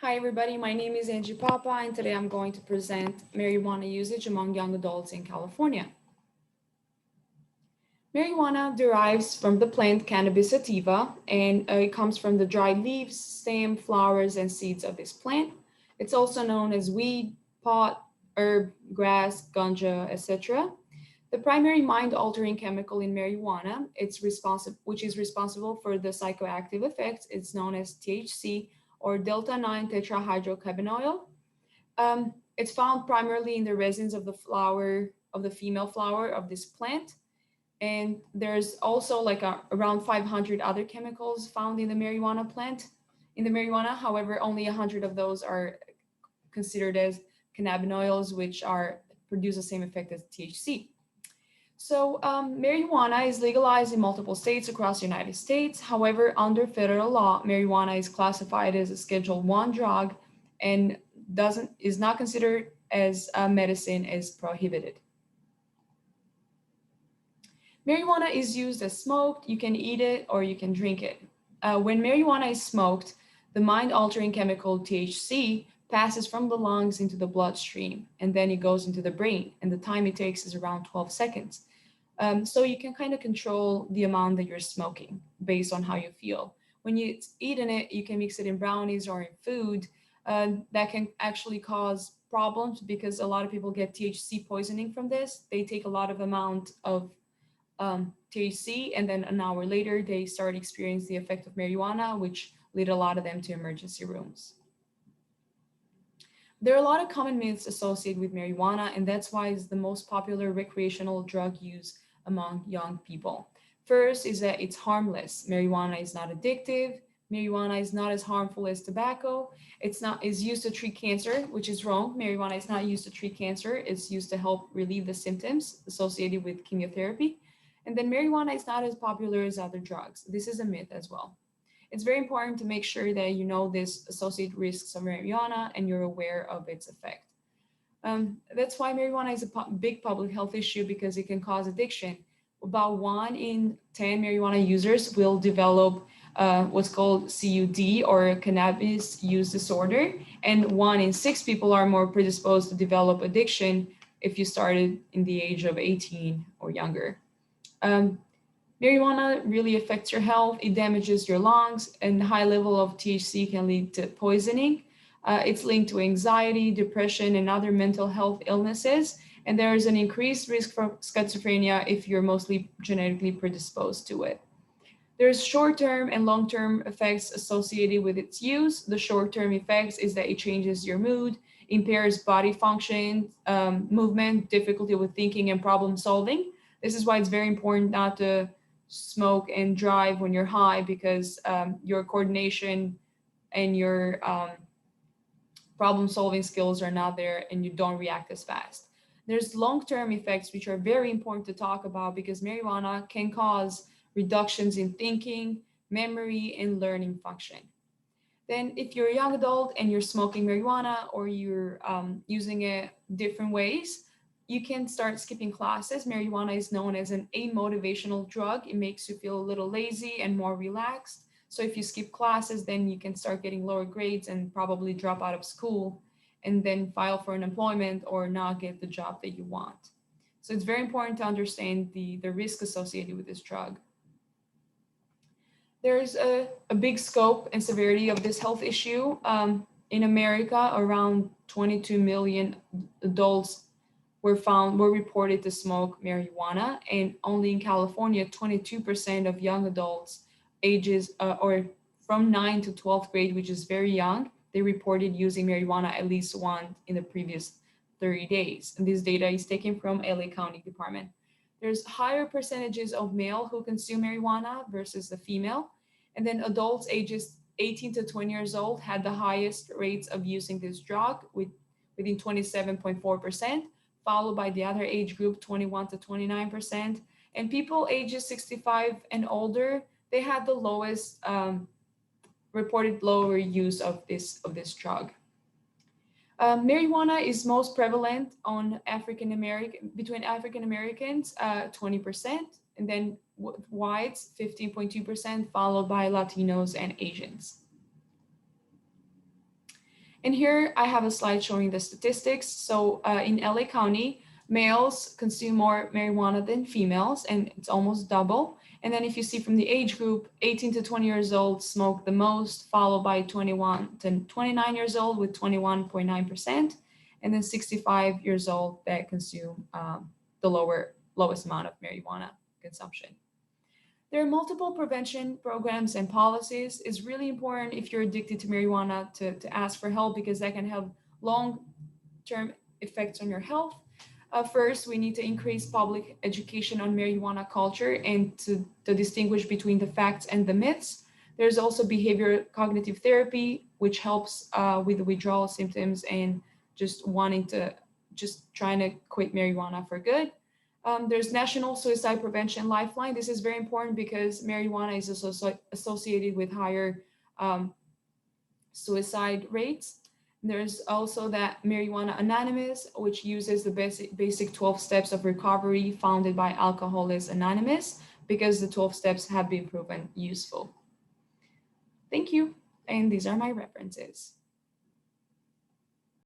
Hi everybody, my name is Angie Papa and today I'm going to present marijuana usage among young adults in California. Marijuana derives from the plant Cannabis sativa and it comes from the dried leaves, stem, flowers, and seeds of this plant. It's also known as weed, pot, herb, grass, ganja, etc. The primary mind-altering chemical in marijuana, which is responsible for the psychoactive effects, it's known as THC or delta 9 tetrahydrocannabinol. It's found primarily in the resins of the flower of the female flower of this plant, and there's also around 500 other chemicals found in the marijuana plant. In the marijuana, however, only 100 of those are considered as cannabinoids, which are produce the same effect as THC. Marijuana is legalized in multiple states across the United States. However, under federal law, marijuana is classified as a Schedule One drug and doesn't is not considered as a medicine as prohibited. Marijuana is used as smoked. You can eat it or you can drink it. When marijuana is smoked, the mind-altering chemical THC passes from the lungs into the bloodstream and then it goes into the brain. And the time it takes is around 12 seconds. So you can kind of control the amount that you're smoking based on how you feel. When you eat in it, you can mix it in brownies or in food. That can actually cause problems because a lot of people get THC poisoning from this. They take a lot of amount of THC, and then an hour later, they start experiencing the effect of marijuana, which lead a lot of them to emergency rooms. There are a lot of common myths associated with marijuana, and that's why it's the most popular recreational drug used among young people. First is that it's harmless. Marijuana is not addictive. Marijuana is not as harmful as tobacco. It's not is used to treat cancer, which is wrong. Marijuana is not used to treat cancer. It's used to help relieve the symptoms associated with chemotherapy. And then marijuana is not as popular as other drugs. This is a myth as well. It's very important to make sure that you know these associated risks of marijuana and you're aware of its effect. That's why marijuana is a big public health issue because it can cause addiction. About 1 in 10 marijuana users will develop what's called CUD or cannabis use disorder, and 1 in 6 people are more predisposed to develop addiction if you started in the age of 18 or younger. Um, Marijuana really affects your health. It damages your lungs, and high level of THC can lead to poisoning. It's linked to anxiety, depression, and other mental health illnesses. And there is an increased risk for schizophrenia if you're mostly genetically predisposed to it. There's short-term and long-term effects associated with its use. The short-term effects is that it changes your mood, impairs body function, movement, difficulty with thinking and problem solving. This is why it's very important not to smoke and drive when you're high because your coordination and your problem solving skills are not there and you don't react as fast. There's long-term effects which are very important to talk about because marijuana can cause reductions in thinking, memory, and learning function. Then if you're a young adult and you're smoking marijuana or you're using it different ways, you can start skipping classes. Marijuana is known as an amotivational drug. It makes you feel a little lazy and more relaxed. So if you skip classes, then you can start getting lower grades and probably drop out of school and then file for unemployment or not get the job that you want. So it's very important to understand the risk associated with this drug. There's a big scope and severity of this health issue. In America, around 22 million adults were reported to smoke marijuana, and only in California, 22% of young adults ages or from 9 to 12th grade, which is very young, they reported using marijuana at least once in the previous 30 days. And this data is taken from LA County Department. There's higher percentages of male who consume marijuana versus the female. And then adults ages 18 to 20 years old had the highest rates of using this drug within 27.4%, followed by the other age group, 21 to 29%. And people ages 65 and older, they had the lowest reported lower use of this drug. Marijuana is most prevalent on African American between African Americans, 20%, and then whites, 15.2%, followed by Latinos and Asians. And here I have a slide showing the statistics. So in LA County, males consume more marijuana than females, and it's almost double. And then if you see from the age group, 18 to 20 years old smoke the most, followed by 21 to 29 years old with 21.9%, and then 65 years old that consume the lowest amount of marijuana consumption. There are multiple prevention programs and policies. It's really important if you're addicted to marijuana to ask for help because that can have long-term effects on your health. First, we need to increase public education on marijuana culture and to distinguish between the facts and the myths. There's also behavior cognitive therapy, which helps with the withdrawal symptoms and just trying to quit marijuana for good. There's National Suicide Prevention Lifeline. This is very important because marijuana is associated with higher um, suicide rates. There's also that Marijuana Anonymous, which uses the basic 12 steps of recovery founded by Alcoholics Anonymous because the 12 steps have been proven useful. Thank you. And these are my references.